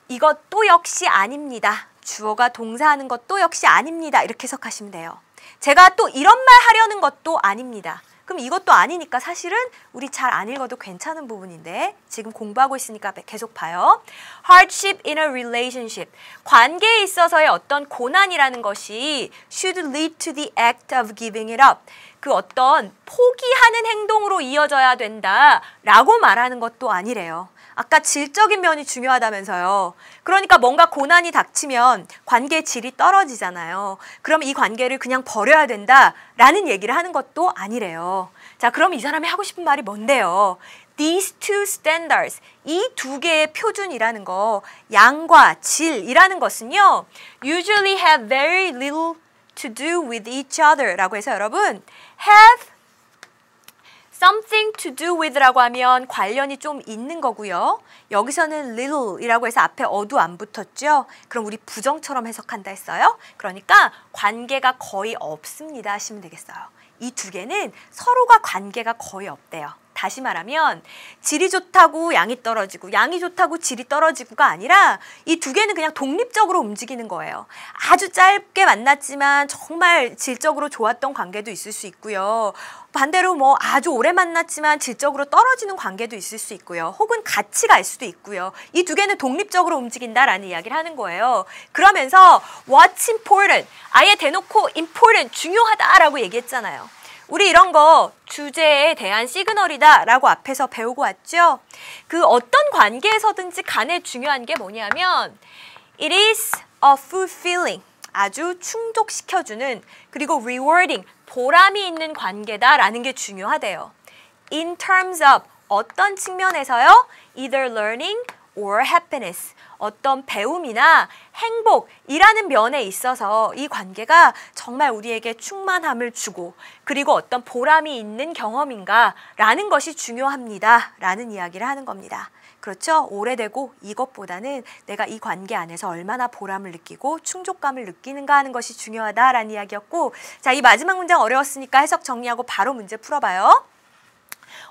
이것도 역시 아닙니다. 주어가 동사하는 것도 역시 아닙니다. 이렇게 해석하시면 돼요. 제가 또 이런 말 하려는 것도 아닙니다. 그럼 이것도 아니니까 사실은 우리 잘 안 읽어도 괜찮은 부분인데 지금 공부하고 있으니까 계속 봐요. Hardship in a relationship. 관계에 있어서의 어떤 고난이라는 것이 should lead to the act of giving it up. 그 어떤 포기하는 행동으로 이어져야 된다라고 말하는 것도 아니래요. 아까 질적인 면이 중요하다면서요. 그러니까 뭔가 고난이 닥치면 관계의 질이 떨어지잖아요. 그럼 이 관계를 그냥 버려야 된다라는 얘기를 하는 것도 아니래요. 자, 그럼 이 사람이 하고 싶은 말이 뭔데요? These two standards, 이 두 개의 표준이라는 거, 양과 질이라는 것은요, usually have very little to do with each other 라고 해서 여러분, have something to do with라고 하면 관련이 좀 있는 거고요. 여기서는 little이라고 해서 앞에 어도 안 붙었죠. 그럼 우리 부정처럼 해석한다 했어요. 그러니까 관계가 거의 없습니다 하시면 되겠어요. 이 두 개는 서로가 관계가 거의 없대요. 다시 말하면 질이 좋다고 양이 떨어지고 양이 좋다고 질이 떨어지고가 아니라 이 두 개는 그냥 독립적으로 움직이는 거예요. 아주 짧게 만났지만 정말 질적으로 좋았던 관계도 있을 수 있고요. 반대로 뭐 아주 오래 만났지만 질적으로 떨어지는 관계도 있을 수 있고요. 혹은 같이 갈 수도 있고요. 이 두 개는 독립적으로 움직인다라는 이야기를 하는 거예요. 그러면서 what's important, 아예 대놓고 important, 중요하다라고 얘기했잖아요. 우리 이런 거 주제에 대한 시그널이다 라고 앞에서 배우고 왔죠. 그 어떤 관계에서든지 간에 중요한 게 뭐냐면 It is a fulfilling, 아주 충족시켜주는, 그리고 rewarding, 보람이 있는 관계다라는 게 중요하대요. In terms of, 어떤 측면에서요? Either learning or happiness, 어떤 배움이나 행복이라는 면에 있어서 이 관계가 정말 우리에게 충만함을 주고 그리고 어떤 보람이 있는 경험인가 라는 것이 중요합니다 라는 이야기를 하는 겁니다. 그렇죠? 오래되고 이것보다는 내가 이 관계 안에서 얼마나 보람을 느끼고 충족감을 느끼는가 하는 것이 중요하다라는 이야기였고, 자, 이 마지막 문장 어려웠으니까 해석 정리하고 바로 문제 풀어봐요.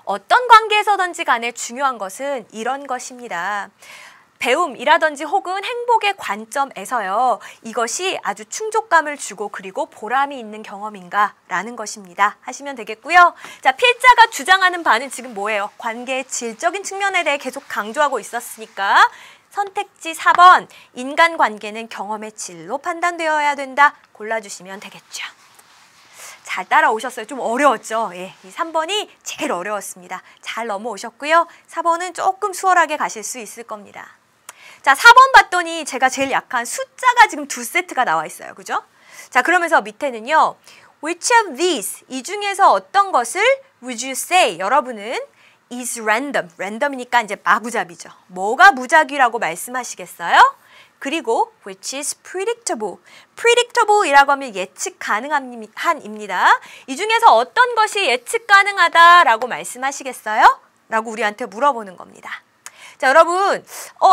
어떤 관계에서든지 간에 중요한 것은 이런 것입니다. 배움이라든지 혹은 행복의 관점에서요. 이것이 아주 충족감을 주고 그리고 보람이 있는 경험인가 라는 것입니다. 하시면 되겠고요. 자, 필자가 주장하는 바는 지금 뭐예요? 관계의 질적인 측면에 대해 계속 강조하고 있었으니까 선택지 4번, 인간관계는 경험의 질로 판단되어야 된다. 골라주시면 되겠죠. 잘 따라오셨어요. 좀 어려웠죠? 예, 이 3번이 제일 어려웠습니다. 잘 넘어오셨고요. 4번은 조금 수월하게 가실 수 있을 겁니다. 자, 4번 봤더니 제가 제일 약한 숫자가 지금 2세트가 나와 있어요. 그죠? 자, 그러면서 밑에는요. Which of these, 이 중에서 어떤 것을 would you say, 여러분은 is random, random이니까 이제 마구잡이죠. 뭐가 무작위라고 말씀하시겠어요? 그리고 which is predictable, predictable이라고 하면 예측 가능한입니다. 이 중에서 어떤 것이 예측 가능하다라고 말씀하시겠어요? 라고 우리한테 물어보는 겁니다. 자, 여러분,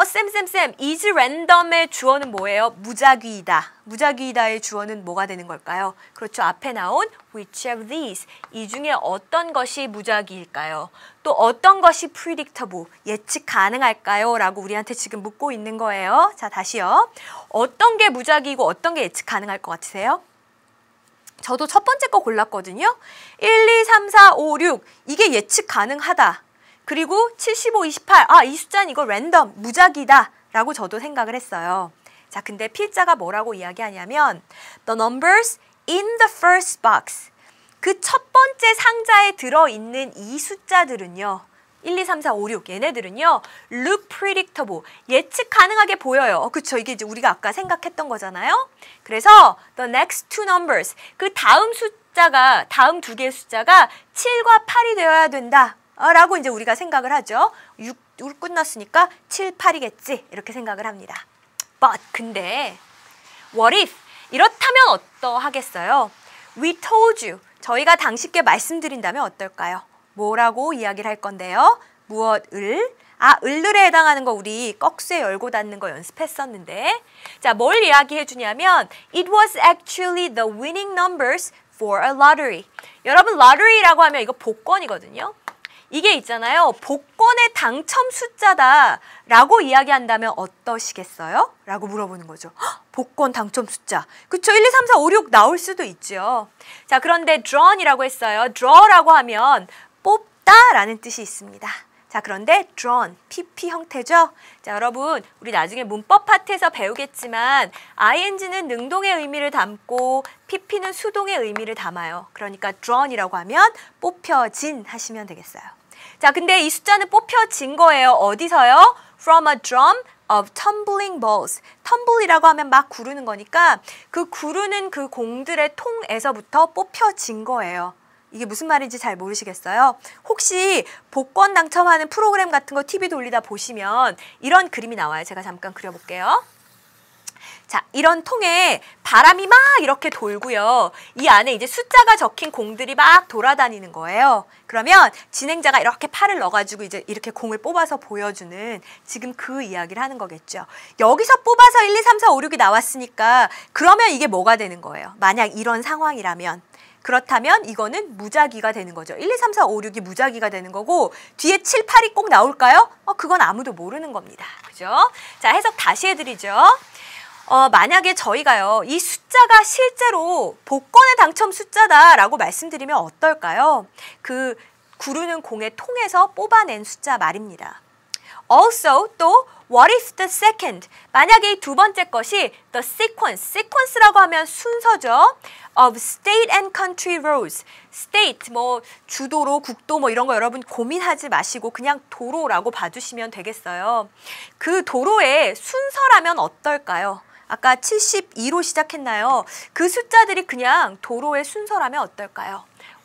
쌤, is random의 주어는 뭐예요? 무작위이다. 무작위이다의 주어는 뭐가 되는 걸까요? 그렇죠. 앞에 나온 which of these, 이 중에 어떤 것이 무작위일까요? 또 어떤 것이 predictable, 예측 가능할까요? 라고 우리한테 지금 묻고 있는 거예요. 자, 다시요. 어떤 게 무작위이고 어떤 게 예측 가능할 것 같으세요? 저도 첫 번째 거 골랐거든요. 1, 2, 3, 4, 5, 6, 이게 예측 가능하다. 그리고 75, 28, 이 숫자는 이거 랜덤, 무작위다 라고 저도 생각을 했어요. 자, 근데 필자가 뭐라고 이야기하냐면 The numbers in the first box, 그 첫 번째 상자에 들어있는 이 숫자들은요. 1, 2, 3, 4, 5, 6 얘네들은요. look predictable. 예측 가능하게 보여요. 그쵸? 이게 이제 우리가 아까 생각했던 거잖아요. 그래서 the next two numbers. 그 다음 숫자가 다음 두 개의 숫자가 7과 8이 되어야 된다. 라고 이제 우리가 생각을 하죠. 6 끝났으니까 7, 8이겠지. 이렇게 생각을 합니다. But 근데 what if? 이렇다면 어떠하겠어요? We told you. 저희가 당신께 말씀드린다면 어떨까요? 뭐라고 이야기를 할 건데요? 무엇을? 을들에 해당하는 거 우리 꺽쇠 열고 닫는 거 연습했었는데 자, 뭘 이야기해 주냐면 It was actually the winning numbers for a lottery. 여러분, lottery라고 하면 이거 복권이거든요. 이게 있잖아요. 복권의 당첨 숫자다 라고 이야기한다면 어떠시겠어요? 라고 물어보는 거죠. 헉, 복권 당첨 숫자. 그쵸? 1, 2, 3, 4, 5, 6 나올 수도 있죠. 자, 그런데 drawn이라고 했어요. draw라고 하면 뽑다 라는 뜻이 있습니다. 자, 그런데 drawn, PP 형태죠? 자, 여러분, 우리 나중에 문법 파트에서 배우겠지만 ing는 능동의 의미를 담고 pp는 수동의 의미를 담아요. 그러니까 drawn이라고 하면 뽑혀진 하시면 되겠어요. 자, 근데 이 숫자는 뽑혀진 거예요. 어디서요? From a drum of tumbling balls. 텀블이라고 하면 막 구르는 거니까 그 구르는 그 공들의 통에서부터 뽑혀진 거예요. 이게 무슨 말인지 잘 모르시겠어요? 혹시 복권 당첨하는 프로그램 같은 거 TV 돌리다 보시면 이런 그림이 나와요. 제가 잠깐 그려볼게요. 자, 이런 통에 바람이 막 이렇게 돌고요. 이 안에 이제 숫자가 적힌 공들이 막 돌아다니는 거예요. 그러면 진행자가 이렇게 팔을 넣어가지고 이제 이렇게 공을 뽑아서 보여주는 지금 그 이야기를 하는 거겠죠. 여기서 뽑아서 1, 2, 3, 4, 5, 6이 나왔으니까 그러면 이게 뭐가 되는 거예요? 만약 이런 상황이라면. 그렇다면 이거는 무작위가 되는 거죠. 1, 2, 3, 4, 5, 6이 무작위가 되는 거고 뒤에 7, 8이 꼭 나올까요? 그건 아무도 모르는 겁니다. 그죠? 자, 해석 다시 해드리죠. 만약에 저희가요, 이 숫자가 실제로 복권의 당첨 숫자다라고 말씀드리면 어떨까요? 그 구르는 공의 통에서 뽑아낸 숫자 말입니다. Also, 또 what if the second? 만약에 이 두 번째 것이 the sequence라고 하면 순서죠. of state and country roads. state, 뭐 주도로, 국도 뭐 이런 거 여러분 고민하지 마시고 그냥 도로라고 봐주시면 되겠어요. 그 도로의 순서라면 어떨까요? 아까 72로 시작했나요? 그 숫자들이 그냥 도로의 순서라면 어떨까요?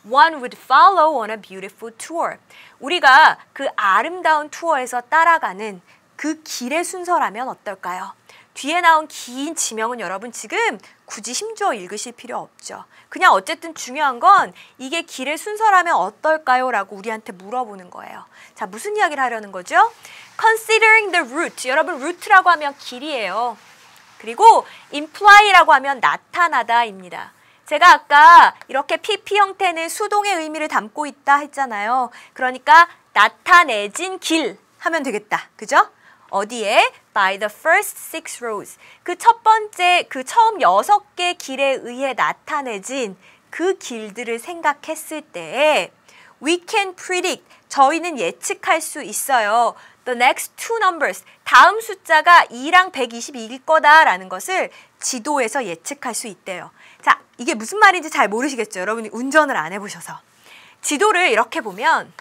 One would follow on a beautiful tour. 우리가 그 아름다운 투어에서 따라가는 그 길의 순서라면 어떨까요? 뒤에 나온 긴 지명은 여러분 지금 굳이 힘주어 읽으실 필요 없죠. 그냥 어쨌든 중요한 건 이게 길의 순서라면 어떨까요? 라고 우리한테 물어보는 거예요. 자, 무슨 이야기를 하려는 거죠? Considering the route. 여러분, route라고 하면 길이에요. 그리고 imply라고 하면 나타나다입니다. 제가 아까 이렇게 PP 형태는 수동의 의미를 담고 있다 했잖아요. 그러니까 나타내진 길 하면 되겠다. 그죠? 어디에? By the first 6 rows. 그 첫 번째, 그 처음 6개 길에 의해 나타내진 그 길들을 생각했을 때 we can predict. 저희는 예측할 수 있어요. The next two numbers. 다음 숫자가 2랑 122일 거다라는 것을 지도에서 예측할 수 있대요. 자, 이게 무슨 말인지 잘 모르시겠죠? 여러분이 운전을 안 해보셔서. 지도를 이렇게 보면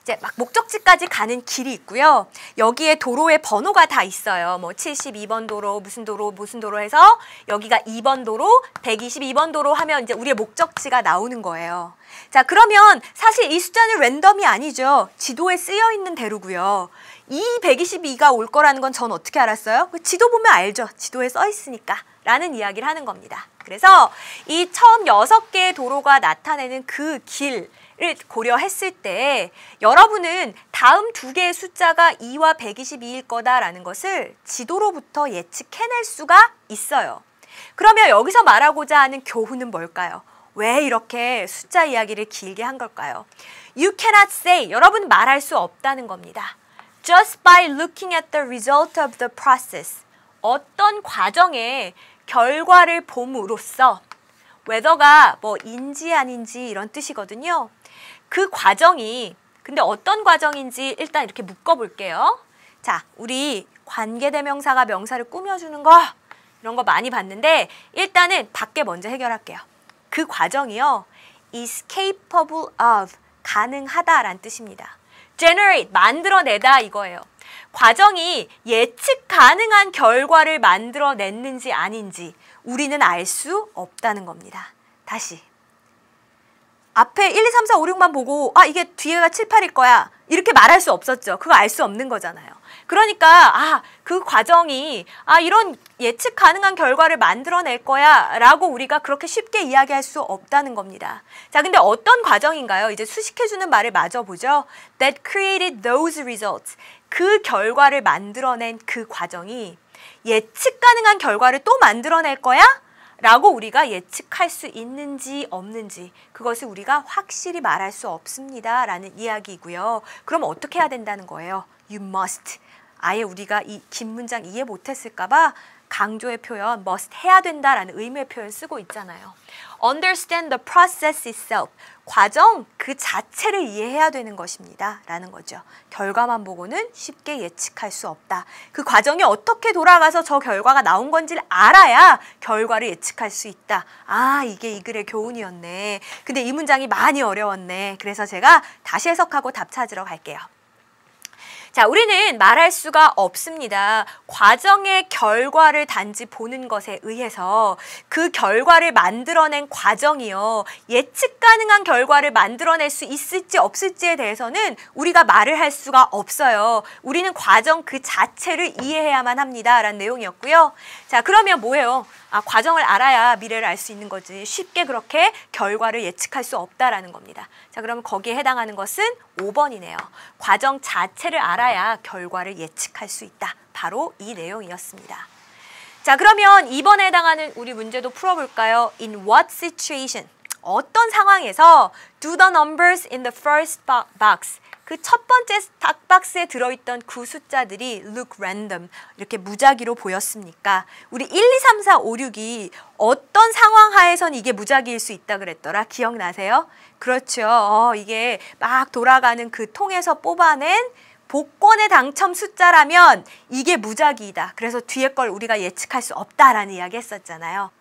이제 막 목적지까지 가는 길이 있고요. 여기에 도로의 번호가 다 있어요. 뭐 72번 도로, 무슨 도로 해서 여기가 2번 도로, 122번 도로 하면 이제 우리의 목적지가 나오는 거예요. 자, 그러면 사실 이 숫자는 랜덤이 아니죠. 지도에 쓰여 있는 대로고요. 이 122가 올 거라는 건 전 어떻게 알았어요? 지도 보면 알죠. 지도에 써 있으니까. 라는 이야기를 하는 겁니다. 그래서 이 처음 6개의 도로가 나타내는 그 길을 고려했을 때 여러분은 다음 2개의 숫자가 2와 122일 거다라는 것을 지도로부터 예측해낼 수가 있어요. 그러면 여기서 말하고자 하는 교훈은 뭘까요? 왜 이렇게 숫자 이야기를 길게 한 걸까요? You cannot say, 여러분 말할 수 없다는 겁니다. Just by looking at the result of the process. 어떤 과정의 결과를 봄으로써 whether가 뭐 인지 아닌지 이런 뜻이거든요. 그 과정이 근데 어떤 과정인지 일단 이렇게 묶어볼게요. 자, 우리 관계대명사가 명사를 꾸며주는 거 이런 거 많이 봤는데 일단은 밖에 먼저 해결할게요. 그 과정이요. is capable of, 가능하다라는 뜻입니다. generate, 만들어내다 이거예요. 과정이 예측 가능한 결과를 만들어냈는지 아닌지 우리는 알 수 없다는 겁니다. 다시. 앞에 1, 2, 3, 4, 5, 6만 보고 이게 뒤에가 7, 8일 거야. 이렇게 말할 수 없었죠. 그거 알 수 없는 거잖아요. 그러니까 그 과정이 이런 예측 가능한 결과를 만들어낼 거야 라고 우리가 그렇게 쉽게 이야기할 수 없다는 겁니다. 자, 근데 어떤 과정인가요? 이제 수식해주는 말을 마저 보죠. That created those results. 그 결과를 만들어낸 그 과정이 예측 가능한 결과를 또 만들어낼 거야? 라고 우리가 예측할 수 있는지 없는지 그것을 우리가 확실히 말할 수 없습니다 라는 이야기이고요. 그럼 어떻게 해야 된다는 거예요? You must. 아예 우리가 이 긴 문장 이해 못했을까 봐 강조의 표현 must 해야 된다라는 의미의 표현 쓰고 있잖아요. Understand the process itself. 과정 그 자체를 이해해야 되는 것입니다 라는 거죠. 결과만 보고는 쉽게 예측할 수 없다. 그 과정이 어떻게 돌아가서 저 결과가 나온 건지를 알아야 결과를 예측할 수 있다. 이게 이 글의 교훈이었네. 근데 이 문장이 많이 어려웠네. 그래서 제가 다시 해석하고 답 찾으러 갈게요. 자, 우리는 말할 수가 없습니다. 과정의 결과를 단지 보는 것에 의해서 그 결과를 만들어낸 과정이요. 예측 가능한 결과를 만들어낼 수 있을지 없을지에 대해서는 우리가 말을 할 수가 없어요. 우리는 과정 그 자체를 이해해야만 합니다. 라는 내용이었고요. 자, 그러면 뭐예요? 과정을 알아야 미래를 알 수 있는 거지. 쉽게 그렇게 결과를 예측할 수 없다라는 겁니다. 자, 그러면 거기에 해당하는 것은 5번이네요. 과정 자체를 알아야 결과를 예측할 수 있다. 바로 이 내용이었습니다. 자, 그러면 2번에 해당하는 우리 문제도 풀어볼까요? In what situation? 어떤 상황에서 do the numbers in the first box? 그 첫 번째 닥박스에 들어있던 그 숫자들이 look random, 이렇게 무작위로 보였습니까? 우리 1, 2, 3, 4, 5, 6이 어떤 상황 하에선 이게 무작위일 수 있다 그랬더라? 기억나세요? 그렇죠. 이게 막 돌아가는 그 통에서 뽑아낸 복권의 당첨 숫자라면 이게 무작위이다. 그래서 뒤에 걸 우리가 예측할 수 없다라는 이야기 했었잖아요.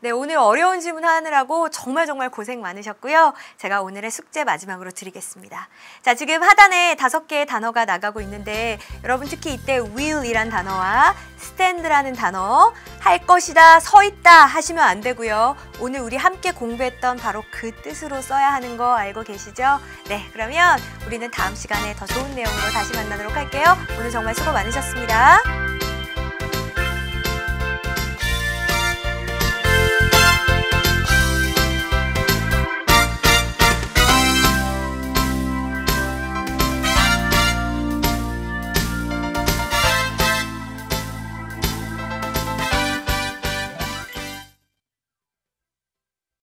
네, 오늘 어려운 질문 하느라고 정말 고생 많으셨고요. 제가 오늘의 숙제 마지막으로 드리겠습니다. 자, 지금 하단에 5개의 단어가 나가고 있는데 여러분 특히 이때 will이란 단어와 stand라는 단어, 할 것이다, 서 있다 하시면 안 되고요. 오늘 우리 함께 공부했던 바로 그 뜻으로 써야 하는 거 알고 계시죠? 네, 그러면 우리는 다음 시간에 더 좋은 내용으로 다시 만나도록 할게요. 오늘 정말 수고 많으셨습니다.